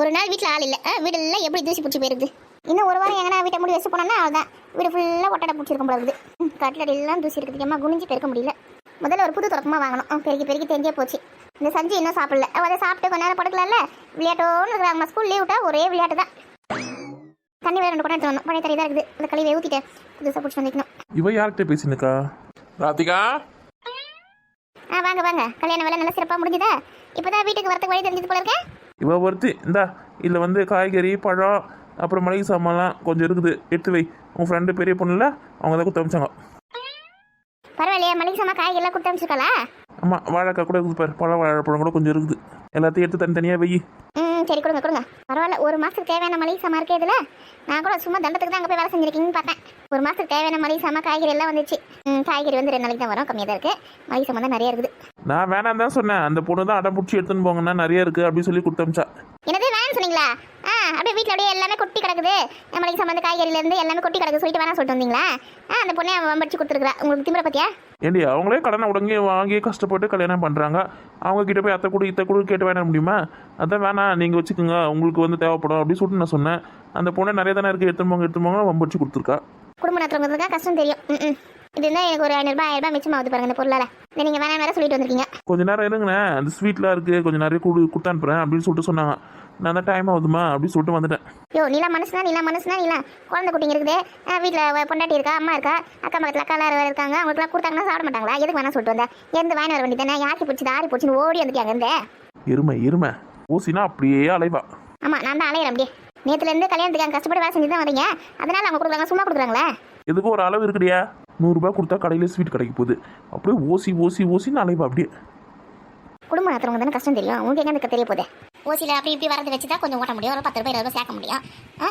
ஒரு நாள் வீட்டில் ஆள் இல்லை, வீடெல்லாம் எப்படி தூசி பிடிச்சி போயிருக்குது. இன்னும் ஒரு வாரம் எங்கன்னா வீட்டை மூடி வச்சு போனோம்னா அவ்வளோதான், வீடு ஃபுல்லாக ஒட்டடை பிடிச்சிருக்கும் போல இருக்குது. கட்டில் எல்லாம் தூசி இருக்குது, ஏமா குனிஞ்சு பெருக்க முடியல. முதல்ல ஒரு புது தொடக்கமாக வாங்கணும். பெருக்கி பெருக்கி தெரிஞ்சே போச்சு. இந்த சஞ்சி இன்னும் சாப்பிடல, அதை சாப்பிட்டு கொஞ்ச நேரம் படுக்கலாம்ல. விளையாட்டோன்னு இருக்கிறாங்க, ஸ்கூல் லீவ் விட்டா ஒரே விளையாட்டு தான். தண்ணி வேறு 2 குடம் எடுத்து வரணும், பழைய தண்ணி தான் இருக்குது, அந்த கழிவை ஊற்றிட்டு புதுசாக பிடிச்சி வந்துக்கணும். இவ யார்கிட்ட பேசினுக்கா? ராதிகா, வாங்க வாங்க, கல்யாண வேலை நல்லா சிறப்பாக முடிஞ்சுதா? இப்போதான் வீட்டுக்கு வரத்துக்கு வழி தெரிஞ்சது போல இருக்கேன். இவ ஒருத்தி இந்தா இதில் வந்து காய்கறி பழம் அப்புறம் மளிகை சாமான்லாம் கொஞ்சம் இருக்குது, எடுத்து வை. உன் ஃப்ரெண்டு பெரிய பொண்ணுல அவங்க தான் கொடுத்து அமிச்சாங்க. பரவாயில்லையா, மளிகை சாமான் காய்கறி எல்லாம் கொடுத்து அமிச்சிருக்காளா? ஆமாம், வாழைக்காய் கூட இருக்குது பாரு, பழம் வாழைப்பழம் கூட கொஞ்சம் இருக்குது, எல்லாத்தையும் எடுத்து தனித்தனியாக வை. சரி கொடுங்க கொடுங்க, பரவாயில்ல. ஒரு மாதத்துக்கு தேவையான மளிகை சாமான் இருக்கே இதில். நான் கூட சும்மா தண்டத்துக்கு தான் அங்கே போய் வேலை செஞ்சிருக்கீங்கன்னு பார்த்தேன். ஒரு மாதத்துக்கு தேவையான மளிகை சாமான் காய்கறி எல்லாம் வந்துச்சு. காய்கறி வந்து 2 நாளைக்கு தான் வரும், கம்மியாக தான் இருக்குது. மளிகை சாமான் தான் நிறைய இருக்குது. நான் வேணாம் தான் சொன்னேன், அந்த பொண்ணு தான் அடம் பிடிச்சி எடுத்துன்னு போங்கன்னா நிறைய இருக்குது அப்படின்னு சொல்லி கொடுத்து அமிச்சா. என்னது வேணும்னு சொன்னீங்களா? அப்படியே வீட்டில் அப்படியே எல்லாமே கொட்டி கிடக்குது, மளிகை சாமான் காய்கறியிலேருந்து எல்லாமே கொட்டி கிடக்கு சொல்லிட்டு வேணாம் சொல்லிட்டு வந்தீங்களா? அந்த பொண்ணை வம்படிச்சு கொடுத்துருக்குறா. உங்களுக்கு திமிர பத்தியா? ஏண்டி அவங்களே கடனை உடனே வாங்கி கஷ்டப்பட்டு கல்யாணம் பண்ணுறாங்க, அவங்க கிட்ட போய் அத்தை கொடு இத்தை கொடு கேட்டு வேணாம் முடியுமா? அதான் வேணாம், நீங்கள் வச்சுக்கோங்க, உங்களுக்கு வந்து தேவைப்படும் அப்படின்னு சொல்லிட்டு நான் சொன்னேன். அந்த பொண்ணை நிறைய தானே இருக்குது, எடுத்துமோங்க வம்படிச்சு கொடுத்துருக்கா. குடும்ப நடத்துறவங்க கஷ்டம் தெரியும். இது இருந்தால் எனக்கு ஒரு 500 1000 மிச்சமாகுது பாருங்க இந்த பொருளால். நீங்கள் வேணாம் வேற சொல்லிட்டு வந்திருக்கீங்க. கொஞ்சம் நேரம் இருங்கண்ணே, அந்த ஸ்வீட்லாம் இருக்குது, கொஞ்சம் நிறைய கொடுத்து அனுப்புகிறேன் அப்படின்னு சொல்லிட்டு சொன்னாங்க. நான் தான் டைம் ஆகுதுமா அப்படின்னு சொல்லிட்டு வந்துட்டேன். நீலா மனசுனா குழந்தை குட்டிங்க இருக்குது, வீட்டில் பொண்டாட்டி இருக்கா, அம்மா இருக்கா, அக்கா பக்கத்தில் அக்கா எல்லாரும் இருக்காங்க. அவங்களுக்குலாம் கொடுத்தாங்கன்னா சாப்பிட மாட்டாங்களா? எதுக்கு வேணாம் சொல்லிட்டு வந்தேன். எந்த வாங்கி வர வேண்டி தானே, யாருக்கு பிடிச்சது ஆறி பிடிச்சின்னு ஓடி வந்துட்டாங்க. இந்த எருமை ஊசினா அப்படியே அலைவா. ஆமாம், நான் தான் அலையிறேன் அப்படியே. நேற்றுலேருந்து கல்யாணத்துக்கு கஷ்டப்பட்டு வேலை செஞ்சு தான் வரீங்க, அதனால அவங்க கொடுக்குறாங்க, சும்மா கொடுக்குறாங்களே. எதுக்கும் ஒரு அளவு இருக்குடியா. 100 ரூபாய் கொடுத்தா கடையில் ஸ்வீட் கிடைக்க போகுது, அப்படியே ஓசின்னு அலைவா அப்படியே. குடும்பம் நடத்துறவங்க தானே கஷ்டம் தெரியும், உங்களுக்கு எங்கே தெரிய போகுது. ஓசியில் அப்படி இப்படி வரது வச்சு தான் கொஞ்சம் ஓட்ட முடியும், ஒரு 10 ரூபாய் 20 ரூபாய் சேர்க்க முடியும்.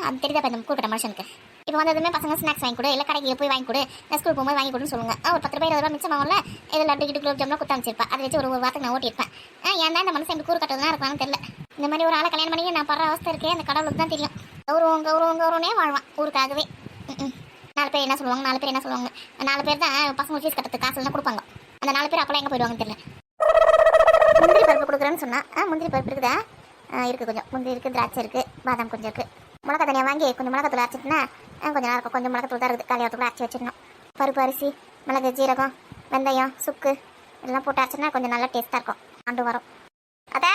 அது தெரியுதா இந்த கூப்பிட்ட மனுஷனுக்கு? இப்போ வந்ததுமே பசங்க ஸ்நாக்ஸ் வாங்கி கொடு, இல்லை கடைக்கு போய் வாங்கி கொடு, ஸ்கூல் போகும்போது வாங்கி கொடுன்னு சொல்லுங்க. ஒரு 10 ரூபாய் 20 ரூபாய் மிச்சம் ஆகும்ல, இதில் லட்டு கிட்டு குலோப் ஜாம்லாம் கொடுத்து அனுப்பிச்சிருப்பேன். அதை வச்சு ஒரு வாரத்துக்கு நான் ஓட்டியிருப்பேன். ஏன் தான் இந்த மனுஷன் இப்படி கூறு கட்டுறதுலாம் இருக்கான்னு தெரியல. இந்த மாதிரி ஒரு ஆளை கல்யாணம் பண்ணி நான் படுற அவஸ்தை இருக்கே, அந்த கடவுளுக்கு தான் தெரியும். கௌரவனே வாழ்வான் ஊருக்காகவே. 4 பேர் என்ன சொல்லுவாங்க, 4 பேர் என்ன சொல்லுவாங்க. 4 பேர் தான் பசங்க ஃபீஸ் கட்டுறதுக்கு காசு எல்லாம் கொடுப்பாங்க. அந்த 4 பேர் அப்போலாம் எங்கே போயிடுவாங்கன்னு தெரியல. முந்திரி பருப்பு கொடுக்குறேன்னு சொன்னா, முந்திரி பருப்பு இருக்குதா? இருக்குது, கொஞ்சம் முந்திரி இருக்குது, திராட்சை இருக்குது, பாதாம் கொஞ்சம் இருக்குது. மிளகா தனியாக வாங்கி கொஞ்சம் மிளகாத்தூள் அரைச்சிட்டுனா கொஞ்சம் நல்லா இருக்கும். கொஞ்சம் மிளகாத்தூள் தான் இருக்குது, காலையாத்துக்குள்ள அரைச்சி வச்சிடணும். பருப்பு, அரிசி, மிளகு, ஜீரகம், வெந்தயம், சுக்கு எல்லாம் போட்டு அரைச்சினா கொஞ்சம் நல்லா டேஸ்ட்டாக இருக்கும். ஆண்டு வரும். அதா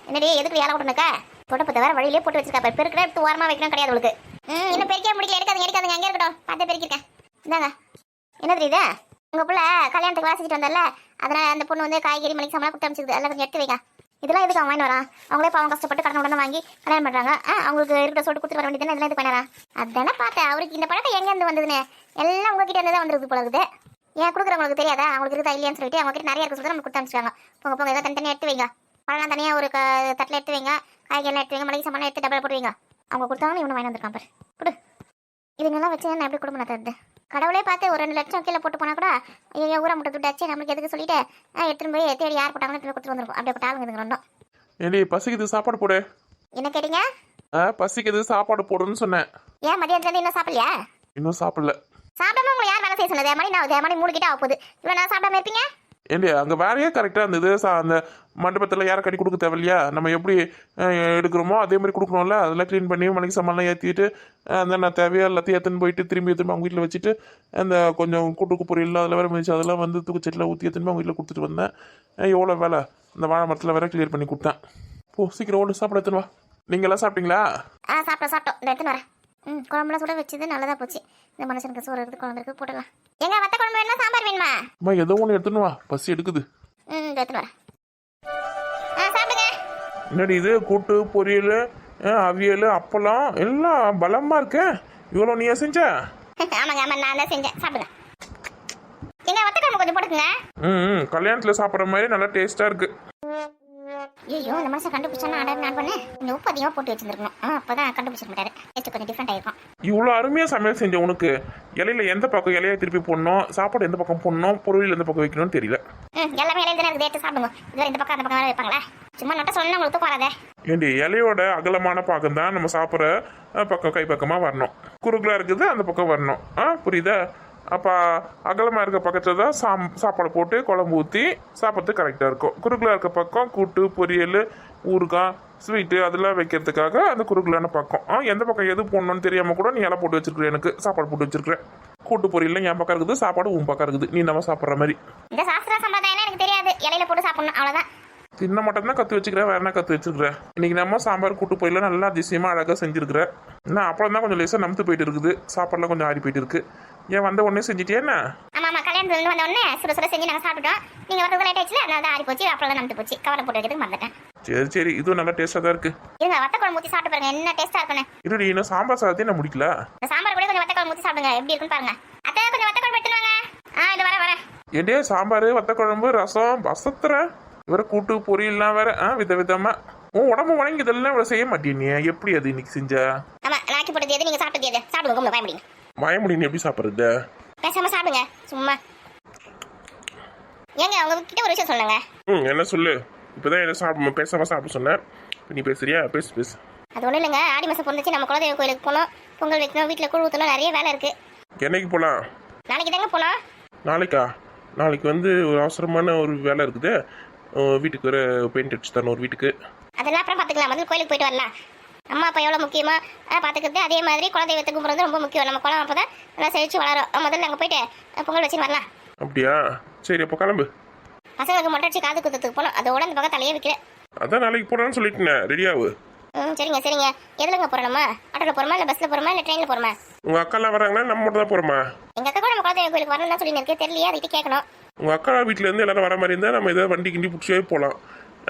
என்னடி எதுக்கு வேலை விடணுக்கா? தொடப்பத்தை வேறு வழியிலே போட்டு வச்சிருக்கா. பெருக்கிற எடுத்து ஓரமாக வைக்கணும் கிடையாது உங்களுக்கு. இன்னும் பெருக்கே முடிக்கல, எடுக்காதுங்க அங்கே இருக்கட்டும், பார்த்து பெருக்கிருக்கேன். இந்தாங்க. என்ன தெரியுது, உங்கள் பிள்ளை கல்யாணத்துக்கு வாசிச்சுட்டு வந்தால, அதனால் அந்த பொண்ணு வந்து காய்கறி மளிகை சாமான் கொடுத்து அனுப்பிச்சிருது. அதெல்லாம் கொஞ்சம் எடுத்து வைக்க. இதெல்லாம் எதுக்கு அவன் வாங்கி வரான்? அவங்களே பாவம் கஷ்டப்பட்டு கடனை உடனே வாங்கி கல்யாணம் பண்ணுறாங்க. அவங்களுக்கு இருக்கிற சொல்லிட்டு கொடுத்துட்டு வர வேண்டியது இதெல்லாம் இது பண்ணாரா? அதானே பார்த்தேன், அவருக்கு இந்த பழக்கம் எங்கேருந்து வந்ததுன்னு. எல்லாம் உங்ககிட்ட இருந்து தான் வந்துருக்கு போல இருக்குது. ஏன் கொடுக்குறவங்களுக்கு தெரியாதா? அவங்களுக்கு இருக்குதா இல்லையான்னு சொல்லிட்டு அவங்ககிட்ட நிறைய இருக்கு சொல்லிட்டு நம்ம கொடுத்து அனுப்பிச்சிருக்காங்க. போங்க ஏதாவது தனித்தனியாக எடுத்து வைங்க. பழம் தனியாக ஒரு தட்டில் எடுத்து வைங்க, காய்கறிலாம் எடுத்து வைங்க, மளிகை சாமான் எடுத்து டப்பில் போட்டு வைங்க. அவங்க கொடுத்தாலும் இவனை வாங்கி வந்திருக்கான் பாரு. கொடு. இதுங்கெல்லாம் வச்சு நான் எப்படி குடும்பம் நடத்துறது? கடவுளே பார்த்து ஒரு 2 லட்சம் கீழே போட்டு போனால் கூட ஐயோ ஊரை முட்டை துட்டாச்சு நம்மளுக்கு எதுக்கு சொல்லிட்டு எடுத்துன்னு போய் தேடி யார் போட்டாங்கன்னு கொடுத்துட்டு வந்துருக்கும். அப்படியே போட்டாலும் இதுங்க ரெண்டும். ஏண்டி பசிக்குது சாப்பாடு போடு. என்ன கேட்டீங்க? பசிக்குது சாப்பாடு போடுன்னு சொன்னேன். ஏன் மதியானத்துலேருந்து இன்னும் சாப்பிடலையா? இன்னும் சாப்பிடல. சாப்பிடாம உங்களை யார் வேலை செய்ய சொன்னது? மணி 3 கிட்ட ஆக போகுது. இவ்வளோ நான் சாப்பிடாம இருப்பீங்க? ஏண்டி அங்கே வேலையே கரெக்டாக இருந்தது. அந்த மண்டபத்தில் யாரை கட்டி கொடுக்க தேவையில்லையா? நம்ம எப்படி எடுக்கிறோமோ அதே மாதிரி கொடுக்கணும்ல. அதெல்லாம் க்ளீன் பண்ணி மளிகை சாமான்லாம் ஏற்றிட்டு அந்த நான் தேவையாக எல்லாத்தையும் ஏற்றுன்னு போயிட்டு திரும்பி அவங்க வீட்டில் வச்சுட்டு அந்த கொஞ்சம் கூட்டுக்கு பொரியல் அதில் வேறு மிதிச்சு அதெல்லாம் வந்து தூக்குச்சட்டில் ஊற்றி ஏற்றுன்னு அவங்க வீட்டில் கொடுத்துட்டு வந்தேன். எவ்வளோ வேலை, அந்த வாழை மரத்தில் வேறு கிளியர் பண்ணி கொடுத்தேன். சீக்கிரம் ஓடு சாப்பிட எடுத்துன்னு வா. நீங்களாம் சாப்பிட்டீங்களா? சாப்பிட்டோம். இந்த எடுத்துன்னு வரேன். குழம்புலாம் சுட வச்சது நல்லதாக போச்சு. இந்த மனுஷனுக்கு சோறு இருக்குது, குழம்பு இருக்குது, போட்டுடலாம். எங்க வத்த குழம்பு வேணுமா, சாம்பார் வேணுமா? அம்மா ஏதோ ஒன்று எடுத்துன்னு வா, பசி எடுக்குது. எடுத்துன்னு வரேன். சாப்பிடுங்க. என்னடி இது கூட்டு பொரியல் அவியல் அப்பளம் எல்லாம் பலமாக இருக்கேன். இவ்வளோ நீயா செஞ்ச? ஆமாங்க நான் தான் செஞ்சேன். சாப்பிடுங்க. எங்க வத்த குழம்பு கொஞ்சம் போட்டுக்குங்க. கல்யாணத்தில் சாப்பிட்ற மாதிரி நல்லா டேஸ்ட்டாக இருக்குது. ஐயோ இந்த மனுஷன் கண்டுபிடிச்சா நான் பண்ணேன். கொஞ்சம் உப்பு அதிகமாக போட்டு வச்சிருந்துருக்கணும். அப்போதான் கண்டுபிடிச்சிட மாட்டாரு. டேஸ்ட் கொஞ்சம் டிஃப்ரெண்ட் ஆயிருக்கும். இவ்வளோ அருமையாக சமையல் செஞ்ச உனக்கு இலையில எந்த பக்கம் இலையை திருப்பி போடணும், சாப்பாடு எந்த பக்கம் போடணும், பொருள் எந்த பக்கம் வைக்கணும்னு தெரியல. எல்லாமே இலையில தானே இருக்குது, சாப்பிடுங்க. இதுவரை இந்த பக்கம் அந்த பக்கம் வேறு வைப்பாங்களா? சும்மா நட்ட சொன்னா உங்களுக்கு தூக்கம் வராதே. ஏண்டி இலையோட அகலமான பாகம் தான் நம்ம சாப்பிட்ற பக்கம் கை பக்கமாக வரணும். குறுகலாக இருக்குது அந்த பக்கம் வரணும். புரியுதா? அப்போ அகலமாக இருக்க பக்கத்தில் தான் சாப்பாடு போட்டு குழம்பு ஊற்றி சாப்பிட்றதுக்கு கரெக்டாக இருக்கும். குறுக்கலாக இருக்க பக்கம் கூட்டு பொரியல் ஊறுகாய் ஸ்வீட்டு அதெல்லாம் வைக்கிறதுக்காக அந்த குறுக்கலான பக்கம். எந்த பக்கம் எது போடணும்னு தெரியாமல் கூட நீ இலை போட்டு வச்சிருக்கிற, எனக்கு சாப்பாடு போட்டு வச்சிருக்கிறேன். கூட்டு பொரியல் என் பக்கம் இருக்குது, சாப்பாடு உன் பக்கம் இருக்குது, நீ நம்ம சாப்பிட்ற மாதிரி. இந்த சாஸ்திர சம்பிரதாயம் எனக்கு தெரியாது, இலையில போட்டு சாப்பிடணும் அவ்வளோதான். தின்ன மட்டும் தான் கற்று வச்சுக்கிறேன், வேற என்ன கற்று வச்சிருக்கிறேன். இன்னைக்கு நம்ம சாம்பார் கூட்டு பொரியல் நல்லா அதிசயமாக அழகாக செஞ்சுருக்கிறேன். என்ன அப்புறம் தான் கொஞ்சம் லேசாக நமுத்து போயிட்டு இருக்குது, சாப்பாடுலாம் கொஞ்சம் ஆறி போயிட்டு இருக்கு. ஏன் வந்த உடனே செஞ்சுட்டே என்ன? ஆமா கல்யாணத்துல வந்த உடனே சுட சுட செஞ்சு நாங்கள் சாப்பிட்டோம். நீங்க வரது லேட் ஆயிடுச்சுல, அதனால தான் ஆறி போச்சு, அப்புறம் நம்பிட்டு போச்சு. கவலை போட்டு வைக்கிறதுக்கு மறந்துட்டேன். சரி இதுவும் நல்லா டேஸ்ட்டாக தான் இருக்கு. இருங்க வத்த குழம்பு ஊற்றி சாப்பிட்டு பாருங்க, என்ன டேஸ்டா இருக்குன்னு. இருடி, இன்னும் சாம்பார் சாதத்தையும் நான் முடிக்கல. இந்த சாம்பார் கூட கொஞ்சம் வத்த குழம்பு ஊற்றி சாப்பிடுங்க, எப்படி இருக்குன்னு பாருங்க. அத்தை கொஞ்சம் வத்த குழம்பு எடுத்துருவாங்க. இது வரேன். ஏண்டே சாம்பார் வத்த குழம்பு ரசம் பசத்துற இவர கூட்டு பொரியல்லாம் வேற விதவிதமா. உன் உடம்பு வணங்கி இதெல்லாம் இவ்வளவு செய்ய மாட்டேன் நீ, எப்படி அது இன்னைக்கு செஞ்ச? ஆமா நாக்கி போட்டது எது, நீங்க சாப்பிட்டது எது? சாப்பிடுங்க, கும்பல பயமுடிங்க. பயமுடி நீ எப்படி சாப்பிடுறது? பேசாம சாப்பிடுங்க சும்மா. ஏங்க உங்ககிட்ட ஒரு விஷயம் சொல்லுங்க. என்ன சொல்லு? இப்பதான் என்ன சாப்பிட பேசாம சாப்பிட சொன்னேன், நீ பேசுறியா? பேசு. அது ஒன்றும் இல்லைங்க, ஆடி மாதம் பிறந்துச்சு, நம்ம குலதெய்வ கோயிலுக்கு போகணும், பொங்கல் வைக்கணும், வீட்டில் கூழ் ஊற்றணும், நிறைய வேலை இருக்கு. என்னைக்கு போலாம்? நாளைக்கு தாங்க போகலாம். நாளைக்கா? நாளைக்கு ஒரு அவசரமான ஒரு வேலை இருக்குது, வீட்டுக்கு வர பெயிண்ட் அடிச்சு தரணும் ஒரு வீட்டுக்கு. அதெல்லாம் அப்புறம் பார்த்துக்கலாம், முதல்ல கோயிலுக்கு போயிட்டு வரலாம். அம்மா அப்பா எவ்வளோ முக்கியமா பார்த்துக்கிறது, அதே மாதிரி குலதெய்வத்தை கும்பிட்றது ரொம்ப முக்கியம். நம்ம குளம் அப்போ தான் நல்லா செழிச்சு வளரும். முதல்ல அங்கே போயிட்டு பொங்கல் வச்சுன்னு வரலாம். அப்படியா? சரி அப்போ கிளம்பு. பசங்களுக்கு மொட்டை அடிச்சு காது குத்துறதுக்கு போகணும், அதோட அந்த பக்கம் தலையே வைக்கிறேன். அதான் நாளைக்கு போறான்னு சொல்லிட்டேன், ரெடியாவு. சரிங்க. எதுலங்க போகிறோம்? நம்ம ஆட்டோவில் போகிறோமா, இல்லை பஸ்ஸில் போகிறோமா, இல்லை ட்ரெயினில் போகிறோமா? உங்க அக்காலாம் வராங்கன்னா நம்ம மட்டும் தான் போறோமா? எங்கள் அக்கா கூட நம்ம குலதெய்வ கோயிலுக்கு வரணும்னு சொல்லி எனக்கு தெரியலையே, அதுக்கிட்ட கேட்கணும். உங்க அக்கா வீட்டுல இருந்து எல்லாரும் வர மாதிரி இருந்தா நம்ம ஏதாவது வண்டி கிண்டி பிடிச்சே போகலாம்.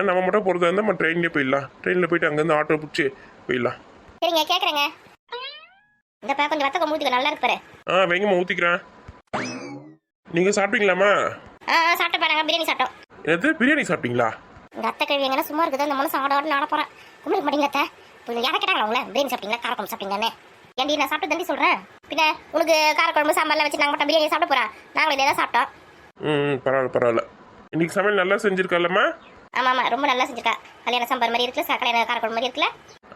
நம்ம மட்டும் போறதா இருந்தால் நம்ம ட்ரெயின்லேயே போயிடலாம். ட்ரெயினில் போயிட்டு அங்கேருந்து ஆட்டோ பிடிச்சி போயிடலாம். சரிங்க கேட்குறேங்க. இந்த பா கொஞ்சம் வத்த ஊற்றிக்க, நல்லா இருக்கு பாரு. வெங்கம்மா ஊற்றிக்கிறேன். நீங்கள் சாப்பிட்டீங்களாம்மா? சாப்பிட்டு பாருங்க, பிரியாணி சாப்பிட்டோம். எது பிரியாணி சாப்பிட்டீங்களா? இந்த அத்தை கழுவி எங்கன்னா சும்மா இருக்குது, அந்த மனசு ஆட ஆட போகிறேன். கும்பிட மாட்டீங்க அத்தை. இப்போ யாரை கேட்டாங்களா உங்களை பிரியாணி சாப்பிட்டீங்களா, காரக்குழம்பு சாப்பிட்டீங்கன்னு? ஏன்டி நான் சாப்பிட்டு தண்டி சொல்கிறேன். பின்ன உனக்கு காரக்குழம்பு சாம்பார்லாம் வச்சு நாங்கள் மட்டும் பிரியாணி சாப்பிட போகிறோம், நாங்களும் இதே தான் சாப்பிட்டோம். பரவாயில்ல. இன்னைக்கு சமையல் நல்லா செஞ்சிருக்கல்லம்மா? ஆமாம் ரொம்ப நல்லா செஞ்சிருக்கா. கல்யாண சாம்பார் மாதிரி இருக்குல்ல, கல்யாண காரக்குழம்பு மாதிரி இருக்குல்ல.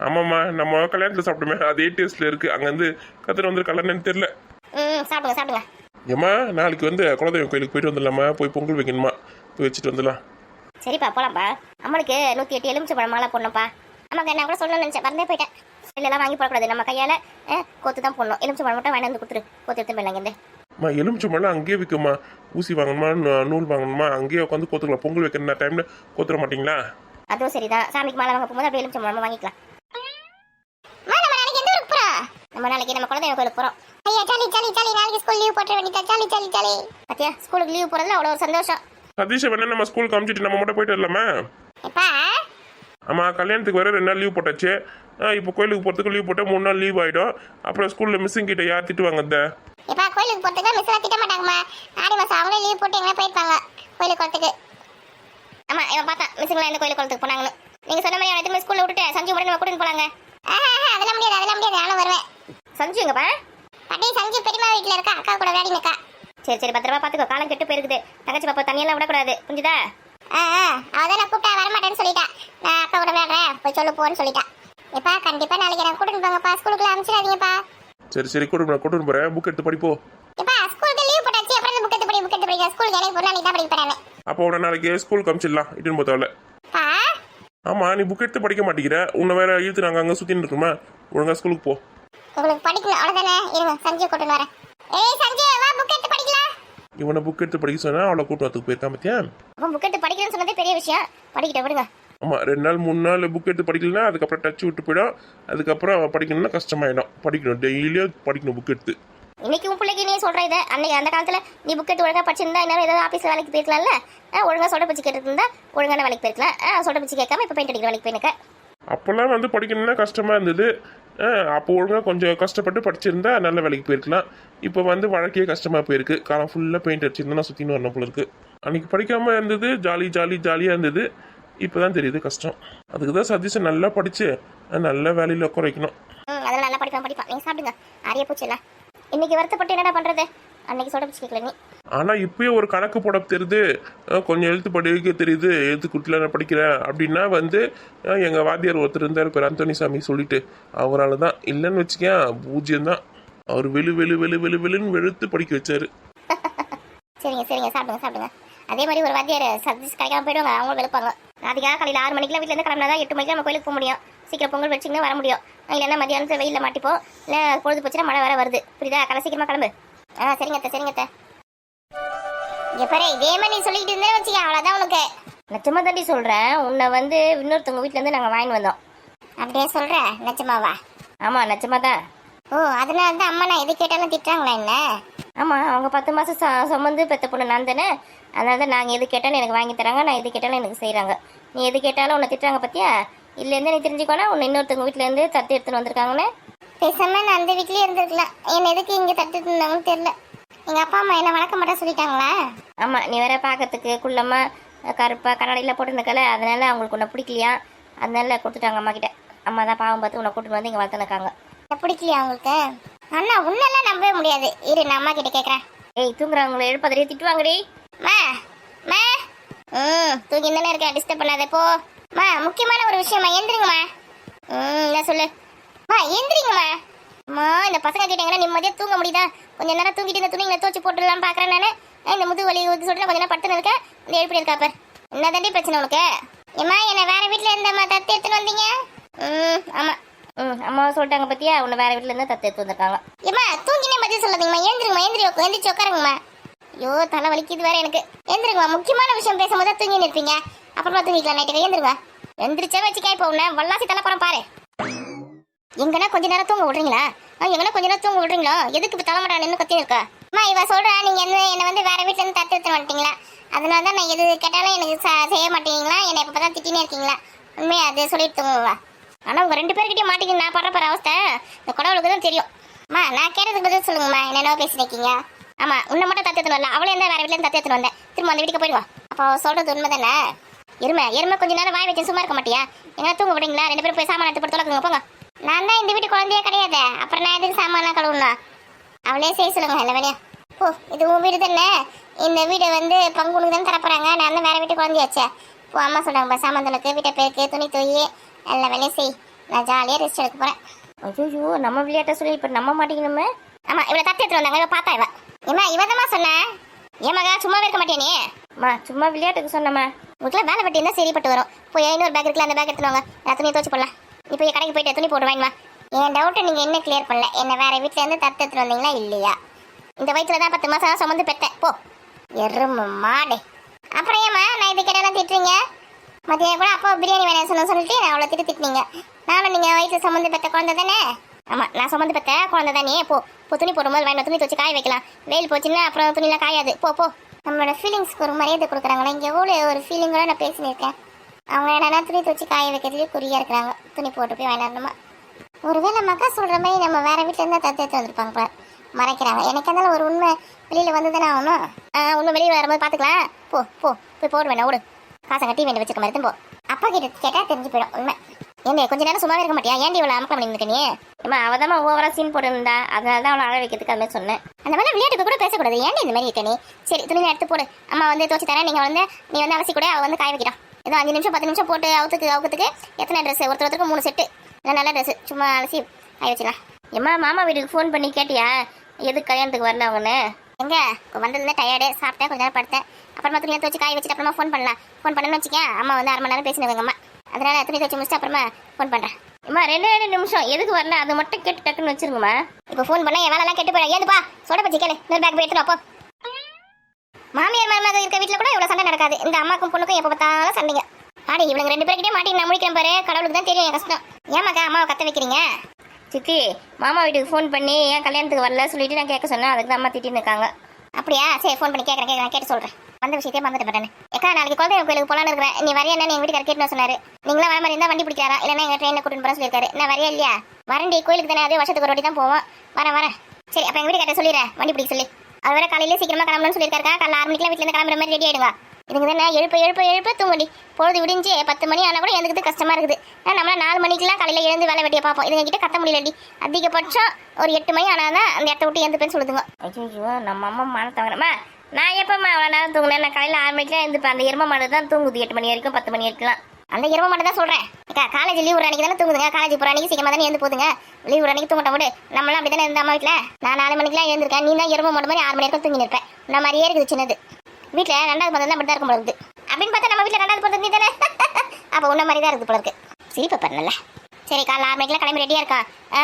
ஆமாம்மா, நம்ம கல்யாணத்தில் சாப்பிடுமே அதே டேஸ்ட்ல இருக்கு. அங்கேருந்து கத்திர வந்துருக்கலன்னு தெரியல. சாப்பிடுங்க. ஏம்மா நாளைக்கு குலதெய்வம் கோயிலுக்கு போயிட்டு வந்துடலாமா? போய் பொங்கல் வைக்கணுமா, போய் வச்சுட்டு வந்துடலாம். சரிப்பா போகலாம்ப்பா. அம்மனுக்கு 108 எலுமிச்சை பழம் மாலை போடணும்ப்பா. ஆமாங்க, நான் கூட சொல்லணும்னு நினச்சேன், மறந்தே போயிட்டேன். எல்லாம் வாங்கி போடக்கூடாது, நம்ம கையால் கோத்து தான் போடணும். எலுமிச்சை பழம் மட்டும் வாங்கி வந்து கொடுத்துரு, கோத்து எடுத்து போயிடலாம். இங்கேருந்து எலுமிச்சை பழம் அங்கேயே விற்குமா? ஊசி வாங்கணுமா, நூல் வாங்கணுமா? அங்கேயே உட்காந்து கோத்துக்கலாம். பொங்கல் வைக்கிற டைம்ல கோத்துற மாட்டீங்களா? அதுவும் சரிதான், சாமிக்கு மாலை வாங்க போகும்போது அப்படியே எலுமிச்சை பழம் வாங்கிக்கலாம். நம்ம நாளைக்கு நம்ம குலதெய்வ கோயிலுக்கு போறோம். ஐயா ஜாலி நாளைக்கு ஸ்கூல் லீவ் போட்டுற வேண்டியதா. ஜாலி பாத்தியா, ஸ்கூலுக்கு லீவ் போறதுல அவ்வளவு ஒரு சந்தோஷம். சதீஷ் வேணா நம்ம ஸ்கூலுக்கு அனுப்பிச்சிட்டு நம்ம மட்டும் போயிட்டு வரலாமா? எப்பா ஆமா, கல்யாணத்துக்கு வர 2 நாள் லீவ் போட்டாச்சு. இப்போ கோயிலுக்கு போறதுக்கு லீவ் போட்டா 3 நாள் லீவ் ஆயிடும். அப்புறம் ஸ்கூல்ல மிஸ்ஸிங் கிட்ட யார் திட்டுவாங்க? எப்பா கோயிலுக்கு போறதுக்கு மிஸ் திட்ட மாட்டாங்கம்மா. ஆடி மாசம் அவங்களே லீவ் போட்டு எங்க போயிருப்பாங்க கோயிலுக்கு போறதுக்கு. ஆமா இவன் பார்த்தா மிஸ்ஸுங்களா இந்த கோயிலுக்கு போறதுக்கு போனாங்கன்னு. நீங்க சொன்ன மாதிரி அவன் ஸ்கூல்ல விட்டுட்டு சஞ்சு மட்டும் நம்ம கூட்டிட்டு போலாங்க. அதெல்லாம் முடியாது, நானும் வருவேன். சஞ்சு எங்கப்பா? பட்டே சஞ்சு பெரியம்மா வீட்டுல இருக்கா, அக்கா கூட விளையாடி நிக்கா. சரி பத்திரமா பாத்துக்கோ, காலம் கெட்டு போயிருக்குது. தங்கச்சி பாப்பா தண்ணியெல்லாம் விடக்கூடாது, புரிஞ்சுதா? அவதான் நான் கூப்பிட்டா வரமாட்டேன்னு சொல்லிட்டா. நான் அக்கா கூட விளையாடுறேன், போய் சொல்லு போன்னு சொல்லிட்டா. எப்பா கண்டிப்பா நாளைக்கு நான் கூட்டிட்டு போங்கப்பா, ஸ்கூலுக்குள்ள அனுப்பிச்சிடாதீங்கப்பா. சரி கூட்டிட்டு போறேன். புக் எடுத்து படிப்போ. எப்பா ஸ்கூலுக்கு லீவ் போட்டாச்சு, அப்புறம் புக் எடுத்து படிக்க ஸ்கூலுக்கு எனக்கு ஒரு நாளைக்கு தான் படிக்க போறேன். அப்போ உடனே நாளைக்கு ஸ்கூலுக்கு அனுப்பிச்சிடலாம், இட்டுன்னு போத்தாவல. ஆமா, நீ புக் எடுத்து படிக்க மாட்டேங்கிற, உன்னை வேற இழுத்து நாங்க அங்க சுத்தின்னு இருக்குமா? ஒழுங்கா ஸ்கூலுக்கு போ. உங்களுக்கு படிக்கணும் அவ்வளவுதானே? இருங்க சஞ்சு கூட்டிட்டு வரேன். சஞ்சு வா புக் எடுத்து படிக்கலாம். இவனை புக் எடுத்து படிக்க சொன்னா அவளை கூட்டு வரதுக்கு போயிருக்கான் பத்தியா? அவன் புக் எடுத்து படிக்கணும்னு சொன்னதே பெரிய விஷயம், படிக்கிட்ட விடுங்க. ஆமா, 2 நாள் 3 நாள் புக் எடுத்து படிக்கலன்னா அதுக்கப்புறம் டச் விட்டு போயிடும். அதுக்கப்புறம் படிக்கணும்னா கஷ்டமாயிடும். படிக்கணும், டெய்லியும் படிக்கணும் புக் எடுத்து. இன்னைக்கு உன் பிள்ளைக்கு நீ சொல்ற இதை அன்னைக்கு அந்த காலத்துல நீ புக் எடுத்து ஒழுங்கா படிச்சிருந்தா இன்னும் ஏதாவது ஆபீஸ் வேலைக்கு போயிருக்கலாம்ல. ஒழுங்கா சொல்ற பிச்சு கேட்டு இருந்தா ஒழுங்கான வேலைக்கு போயிருக்கலாம். சொல்ற பிச்சு கேட்காம இப்ப பெயிண்ட் அடிக்கிற வேலைக்கு போயிருக்க. அப்போல்லாம் படிக்கணும்னா கஷ்டமா இருந்தது. அப்போ ஒழுங்கா கொஞ்சம் கஷ்டப்பட்டு படிச்சிருந்தா நல்ல வேலைக்கு போயிருக்கலாம். இப்போ வழக்கே கஷ்டமா போயிருக்கு. காலம் ஃபுல்லா பெயிண்ட் அடிச்சிருந்தா நான் சுத்தின்னு வரணும் போல இருக்கு. அன்னைக்கு படிக்காம இருந்தது ஜாலியா இருந்தது. இப்பதான் தெரியுது கஷ்டம். அதுக்கு தான் சதீஷை நல்லா படிச்சு நல்ல வேலையில உட்கார வைக்கணும். அதெல்லாம் நல்லா படிப்பான். நீங்க சாப்பிடுங்க, அரிய பூச்சில. இன்னைக்கு வருத்தப்பட்டு என்னடா பண்றது, அன்னைக்கு சொல்ற பிச்சு கேட்கல நீ. ஆனா இப்பயே ஒரு கணக்கு போட தெரியுது, கொஞ்சம் எழுத்து படிக்க தெரியுது, எழுத்து குட்டில நான் படிக்கிறேன் அப்படின்னா எங்க வாத்தியார் ஒருத்தர் இருந்தார் பேர் அந்தோனி சாமி சொல்லிட்டு, அவரால் தான். இல்லைன்னு வச்சுக்கேன் பூஜ்யம் தான். அவர் வெளு வெளு வெளு வெளு வெளுன்னு வெளுத்து படிக்க வச்சாரு. சரிங்க சரிங்க, சாப்பிடுங்க சாப்பிடுங்க. அதே மாதிரி ஒரு வாத்தியார் சர்வீஸ் கிடைக்காம போயிடுவாங்க, அவங்களும் வெளுப்பாங்க. அதுக்காக காலையில் 6 மணிக்கெலாம் வீட்டிலேருந்து கிளம்பினா தான் 8 மணிக்கு நம்ம கோயிலுக்கு போக முடியும். சீக்கிரம் பொங்கல் வச்சிங்கன்னா வர முடியும். இல்லைன்னா மதியானத்தில் வெயிலில் மாட்டிப்போம், இல்லை பொழுது போச்சுன்னா மழை வர வருது. புரியுதா? காலை சீக்கிரமாக கிளம்பு. சரிங்க அத்தை சரிங்க அத்தை. இங்கே பாரு, இதே மாதிரி நீ சொல்லிக்கிட்டு இருந்தே வச்சுக்க, அவ்வளோதான் உனக்கு. நிச்சயமாக தாண்டி சொல்கிறேன். உன்னை வந்து இன்னொருத்தவங்க வீட்டிலேருந்து நாங்கள் வாங்கி வந்தோம். அப்படியே சொல்கிறேன்? நிச்சயமாவா? ஆமாம் நிச்சயமாக தான். ஓ, அதனால தான் அம்மா நான் எது கேட்டாலும் திட்டுறாங்களா என்ன? ஆமாம், அவங்க 10 மாதம் சுமந்து பெற்ற பொண்ணு நான் தானே. அதனால தான் நாங்கள் எது கேட்டாலும் எனக்கு வாங்கி தராங்க, நான் எது கேட்டாலும் எனக்கு செய்கிறாங்க. நீ எது கேட்டாலும் உன்னை திட்டுறாங்க பற்றியா? இல்லைருந்து நீ தெரிஞ்சுக்கோனா உன்னை இன்னொருத்தவங்க வீட்டிலேருந்து தத்து எடுத்துன்னு வந்திருக்காங்கன்னு. பேசாம நான் அந்த வீட்லேயே இருந்திருக்கலாம். என்ன எதுக்கு இங்கே தத்து எடுத்துருந்தாங்கன்னு தெரியல. எங்கள் அப்பா அம்மா என்ன வளர்க்க மாட்டா சொல்லிட்டாங்களா? ஆமாம், நீ வேற பார்க்கறதுக்கு குள்ளமாக கருப்பாக கண்ணாடியில் போட்டுருக்கல, அதனால அவங்களுக்கு உன்னை பிடிக்கலையா, அதனால கொடுத்துட்டாங்க அம்மா கிட்ட. அம்மா தான் பாவம் பார்த்து உன்னை கூட்டிட்டு வந்து இங்கே வளர்த்துனுக்காங்க. பிடிக்கலையா அவங்களுக்கு? அண்ணா உன்னெல்லாம் நம்பவே முடியாது. இரு, நான் அம்மா கிட்ட கேட்குறேன். ஏய், தூங்குறவங்களை எழுப்பதே திட்டுவாங்கடி. மா மா தூங்கி தானே இருக்கேன், டிஸ்டர்ப் பண்ணாத போ. மா, முக்கியமான ஒரு விஷயமா, எந்திரிங்கம்மா. என்ன சொல்லு மா, எந்திரிங்கம்மா. அம்மா, இந்த பசங்க கேட்டீங்கன்னா நிம்மதியாக தூங்க முடியுதா? கொஞ்சம் நேரம் தூங்கிட்டு இந்த துணிங்களை துவச்சி போட்டுடலாம் பார்க்குறேன் நான். இந்த முதுகு வலி சொல்லிட்டு கொஞ்ச நேரம் படுத்துன்னு இருக்கேன். இந்த எழுப்பி இருக்காப்ப. என்ன தாண்டி பிரச்சனை உனக்கு? ஏம்மா, என்னை வேற வீட்டில் இருந்தம்மா தத்து எடுத்துன்னு வந்தீங்க? ஆமாம். அம்மாவை சொல்லிட்டாங்க பத்தியா, உன்னை வேற வீட்டுல இருந்தா தத்து எடுத்து வந்திருக்காங்க. ஏமா, தூங்கினே பதில் சொல்லாதீங்கம்மா. எழுந்திருங்கம்மா, எந்திரிச்சு உட்காருங்கம்மா. ஐயோ, தலை வலிக்குது வேற எனக்கு. எழுந்திருங்கம்மா, முக்கியமான விஷயம் பேசும்போது தான் தூங்கி நிற்பீங்க. அப்புறமா தூங்கிக்கலாம் நைட்டுக்கு. எழுந்திருங்க. எந்திரிச்சா வச்சுக்கா. இப்போ உன்னை வல்லாசி தலை போறேன் பாரு. எங்கன்னா கொஞ்ச நேரம் தூங்க விடுறீங்களா? எங்கன்னா கொஞ்ச நேரம் தூங்க விடுறீங்களா? எதுக்கு இப்போ தலைமாட்டா நின்று கத்தி இருக்கா? அம்மா, இவ சொல்றா நீங்க என்னை வந்து வேற வீட்டுல இருந்து தத்து எடுத்து வந்துட்டீங்களா, அதனால தான் நான் எது கேட்டாலும் எனக்கு செய்ய மாட்டீங்களா, என்னை இப்போ தான் திட்டினே இருக்கீங்களா? உண்மையா அது சொல்லிட்டு தூங்குவா. ஆனால் உங்கள் 2 பேர்கிட்டயும் மாட்டிங்க. நான் படுற அவஸ்தை இந்த கடவுளுக்கு தான் தெரியும். அம்மா, நான் கேட்டதுக்கு பதில் சொல்லுங்கம்மா. என்னென்ன பேசினிருக்கீங்க? ஆமாம், உன்னை மட்டும் தத்து எடுத்துன்னு வரல, அவளே இருந்தால் வேறு வீட்டில் தத்து எடுத்துன்னு வந்தேன். திரும்ப அந்த வீட்டுக்கு போயிடுவா. அப்போ சொல்கிறது உண்மை தானே? எருமை கொஞ்ச நேரம் வாய் வச்சு சும்மா இருக்க மாட்டியா? எங்கன்னா தூங்க விடுங்களா? 2 பேரும் போய் சாமான எடுத்து போட்டு தொலைக்குங்க போங்க. நான் தான் இந்த வீட்டு குழந்தையே கிடையாது, அப்புறம் நான் எதுக்கு சாமான்லாம் கழுவுனா? அவளே செய்ய சொல்லுங்க எல்லா வேலையும். ஓ, இது உன் வீடு தானே? இந்த வீடை வந்து பங்குனுக்கு தானே தரப்போகிறாங்க. நான் தான் வேறு வீட்டு குழந்தையாச்சே. இப்போ அம்மா சொல்கிறாங்கப்பா, சாமான்களுக்கு வீட்டை பேருக்கு துணி தூயி எல்லா வேலையும் செய். நான் ஜாலியாக ரெஸ்ட் எடுக்க போகிறேன். ஐயோ, நம்ம விளையாட்ட சொல்லி இப்போ நம்ப மாட்டேங்கணுமே. ஆமாம், இவளை தத்து எடுத்துட்டு வந்தாங்க. இவ பார்த்தா இவ தாம்மா சொன்னேன். ஏமாக்கா, சும்மாவே இருக்க மாட்டேனே. அம்மா, சும்மா விளையாட்டுக்கு சொன்னம்மா. உங்களுக்குலாம் வேலை பட்டி இருந்தால் சரிப்பட்டு வரும். போய் 500 பேக் இருக்குல்ல, அந்த பேக் எடுத்துன்னு வாங்க. நான் துணி துவச்சி போடலாம். இப்போ கடைக்கு போயிட்டு துணி போட்டு வாங்கிமா. என் டவுட்டை நீங்கள் என்ன கிளியர் பண்ணல. என்ன வேற வீட்டில் இருந்து தத்து எடுத்துட்டு வந்தீங்களா இல்லையா? இந்த வயிற்றுல தான் 10 மாதம் சுமந்து பெற்றேன். போ எருமை மாடே. அப்புறம் ஏம்மா நான் இது கேட்டாலும் திட்டுறீங்க? மதியம் கூட அப்பா பிரியாணி வேணும் சொல்லிட்டு நான் அவ்வளோ திட்டினீங்க. நானும் நீங்கள் வயிற்று சுமந்து பெற்ற குழந்தை தானே? ஆமாம், நான் சுமந்து பெற்ற குழந்தை தானே. போ துணி போடும்போது வேணும், துணி துவச்சி காய வைக்கலாம். வெயில் போச்சுன்னா அப்புறம் துணிலாம் காயாது. போ நம்மளோட ஃபீலிங்ஸ்க்கு ஒரு மரியாதை கொடுக்குறாங்களா? இங்கே எவ்வளோ ஒரு ஃபீலிங்கோட நான் பேசினிருக்கேன். அவங்க என்னென்னா துணி துவச்சி காய வைக்கிறதுலேயே குறியாக இருக்கிறாங்க. துணி போட்டு போய் வேணாமா. ஒருவேளை மக்கா சொல்கிற மாதிரி நம்ம வேறு வீட்டில் இருந்தால் தத்து எடுத்து வந்திருப்பாங்க, மறைக்கிறாங்க. எனக்கு இருந்தாலும் ஒரு உண்மை வெளியில் வந்து தானே ஆகணும். உண்மை வெளியில் வரும்போது பார்த்துக்கலாம். போய் போட வேணாம், ஓடு. காசை கட்டி வேண்டி வச்சுக்க மாதிரி போ. அப்பா கிட்ட கேட்டால் தெரிஞ்சு போயிடும் உண்மை. ஏண்டி கொஞ்ச நேரம் சும்மாவே இருக்க மாட்டியா? ஏன்டி இவ்வளோ அமக்கம் பண்ணிருக்க நீ? ஏமா, அவள் தான் ஓவரா சீன் போட்டுருந்தா, அதனால தான் அவளை அழ வைக்கிறதுக்கு அது மாதிரி சொன்னேன். அந்த மாதிரி விளையாட்டுக்கு கூட பேசக்கூடாது. ஏன்டி இந்த மாதிரி இருக்க நீ? சரி, துணி எடுத்து போடு. அம்மா வந்து துவச்சி தரேன். நீங்கள் வந்து நீ வந்து அலசி கூட அவள் வந்து காய வைக்கிறோம். ஏதோ 5 நிமிஷம் 10 நிமிஷம் போட்டு அவுத்துக்கு எத்தனை ட்ரெஸ்? ஒருத்தருக்கு 3 செட்டு. நல்ல ட்ரெஸ் சும்மா அலசி காய வச்சிடலாம். ஏம்மா, மாமா வீட்டுக்கு ஃபோன் பண்ணி கேட்டியா எதுக்கு கல்யாணத்துக்கு வரல அவங்கன்னு? எங்க வந்திருந்தேன், டயர்டு, சாப்பிட்டேன், கொஞ்ச நேரம் படுத்தேன். அப்புறமா துணியை துவச்சி காய வச்சுட்டு அப்புறமா ஃபோன் பண்ணணும்னு வச்சுக்கேன். அம்மா வந்து 1/2 மணி நேரம் பேசினவங்க அம்மா, அதனால துணி துவச்சி முடிச்சுட்டு அப்புறமா ஃபோன் பண்ணுறேன். அம்மா 2 நிமிஷம் எதுக்கு வரல அது மட்டும் கேட்டு டக்குன்னு வச்சிருங்கம்மா. இப்போ ஃபோன் பண்ணால் என் வேலைலாம் கெட்டு போயிடும். ஏதுப்பா சொல்ல பற்றி கேளு. இன்னொரு பேக் போய் எடுத்துட்டு அப்போ. மாமியார் மருமக இருக்க வீட்டில் கூட இவ்வளோ சண்டை நடக்காது. இந்த அம்மாக்கும் பொண்ணுக்கும் எப்போ பார்த்தாலும் சண்டைங்க. ஆடி இவங்க 2 பேர்கிட்டே மாட்டி நான் முடிக்கிறேன் பாரு. கடவுளுக்கு தான் தெரியும் என் கஷ்டம். ஏமாக்கா அம்மாவை கத்த வைக்கிறீங்க? சித்தி, மாமா வீட்டுக்கு ஃபோன் பண்ணி ஏன் கல்யாணத்துக்கு வரல சொல்லிட்டு நான் கேட்க சொன்னேன். அதுக்கு தான் அம்மா திட்டின்னு இருக்காங்க. அப்படியா? சரி, ஃபோன் பண்ணி கேட்குறேன். நான் கேட்டு சொல்கிறேன். வந்த விஷயத்தையே மறந்துட்டு போட்டேன். ஏக்கா, நாளைக்கு குழந்தை கோயிலுக்கு போலான்னு இருக்கிறேன். நீ வரையா? என்ன எங்கள் வீட்டுக்கார கேட்டுன்னு சொன்னாரு. நீங்களும் வர மாதிரி இருந்தால் வண்டி பிடிக்காரா, இல்லைன்னா எங்கள் ட்ரெயினில் கூட்டின்னு போகிற சொல்லியிருக்காரு. நான் வரையா இல்லையா? வரண்டி கோயிலுக்கு தானே, அதே வருஷத்துக்கு ஒரு வாட்டி தான் போவோம். வரேன். சரி, அப்போ எங்கள் வீட்டுக்கார சொல்லிடுறேன் வண்டி பிடிக்க சொல்லி. அது வேற காலையிலே சீக்கிரமாக கிளம்பணும்னு சொல்லியிருக்காருக்கா. காலைல 6 மணிக்கெலாம் வீட்டிலேருந்து கிளம்புற மாதிரி ரெடி ஆகிடுங்க. இதுங்க தானே எழுப்ப தூங்கடி. பொழுது விடிஞ்சு 10 மணி ஆனால் கூட எழுந்துக்கிறது கஷ்டமாக இருக்குது. நம்மள 4 மணிக்கெலாம் காலையில் எழுந்து வேலை வெட்டியை பார்ப்போம். இதுங்க கிட்ட கத்த முடியலடி. அதிகபட்சம் ஒரு 8 மணி ஆனால் தான் அந்த இடத்த விட்டு எழுந்துப்பேன்னு சொல்லுதுங்க. ஐயோ, நம்ம அம்மா மான தவறமா. நான் எப்போம்மா அவ்வளோ நேரம் தூங்கினேன்? நான் காலையில் 6 மணிக்கெலாம் எழுந்துப்பேன். அந்த எரும மாடு தான் தூங்குது 8 மணி வரைக்கும், 10 மணி வரைக்கும். அந்த எரும மாடு தான் சொல்கிறேன். ஏக்கா காலேஜ் லீவ் ஒரு அன்னைக்கு தானே தூங்குதுங்க. காலேஜ் போகிற அன்னைக்கு சீக்கிரமாக தானே எழுந்து போதுங்க. லீவ் ஒரு அன்னைக்கு தூங்கட்ட விடு. நம்மளாம் அப்படி தானே இருந்த அம்மா வீட்டில். நான் 4 மணிக்கெலாம் எழுந்திருக்கேன். நீ தான் எருமை மாடு மாதிரி 6 மணி வரைக்கும் தூங்கி நிற்பேன். இந்த மாதிரியே இருக்குது சின்னது. வீட்டில் 2வது பிறந்தது அப்படி தான் இருக்கும் போல இருக்குது. அப்படின்னு பார்த்தா நம்ம வீட்டில் 2வது பிறந்தது நீ தானே. அப்போ உன்ன மாதிரி தான் இருக்குது போல இருக்கு. சிரிப்பை பண்ணல. சரி காலைல 6 மணிக்கெலாம் கிளம்பி ரெடியாக இருக்கா?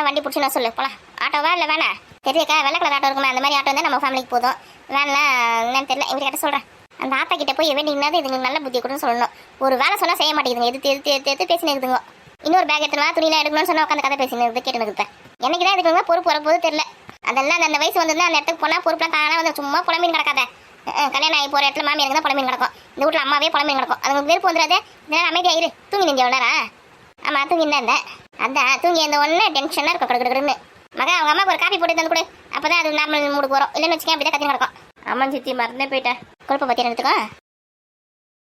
வண்டி பிடிச்சி நான் சொல்லு போகலாம். ஆட்டோவா இல்லை வேணா? தெரியக்கா வெள்ளை கலர் ஆட்டோ இருக்குமே அந்த மாதிரி ஆட்டோ வந்து நம்ம ஃபேமிலிக்கு போதும். வேணலாம் என்னன்னு தெரியல. இவரு கிட்ட சொல்கிறேன். அந்த ஆத்தா கிட்ட போய் வேண்டிங்கன்னா இதுங்களுக்கு நல்ல புத்தி கொடுன்னு சொல்லணும். ஒரு வேலை சொன்னால் செய்ய மாட்டேங்குதுங்க. எது பேசினு இருக்குதுங்க. இன்னொரு பேக் எடுத்துனா துணியெல்லாம் எடுக்கணும்னு சொன்னால் உட்காந்து கதை பேசினு இருக்குது கேட்டு இருப்பேன். எனக்கு தான் இதுக்கு பொறுப்பு வரப்போது தெரியல. அதெல்லாம் அந்த வயசு வந்து அந்த இடத்துக்கு போனால் பொறுப்புலாம் தானே வந்து சும்மா புலம்பின்னு கிடக்காத. கல்யாணம் ஆகி போகிற இடத்துல மாமியாருக்கு தான் புலம்பின்னு கிடக்கும். இந்த வீட்டில் அம்மாவே புலம்பின்னு கிடக்கும். அதுங்களுக்கு வெறுப்பு வந்துடாது. இதனால் அமைதியாக இரு. தூங்கி நிஞ்ச உள்ளாரா? ஆமாம் தூங்கி இருந்தேன். அதான் தூங்கி இந்த ஒன்று டென்ஷனாக இருக்கும் கிடக்குன்னு. மகன் அவங்க அம்மாவுக்கு ஒரு காப்பி போட்டு தந்து கொடு. அப்போ தான் அது நார்மல் மூடுக்கு வரும். இல்லைன்னு வச்சுக்கேன் அப்படி தான் கத்தி கிடக்கும். அம்மா சித்தி மறந்தே போயிட்டேன். குழப்ப பற்றி எடுத்துக்கோ.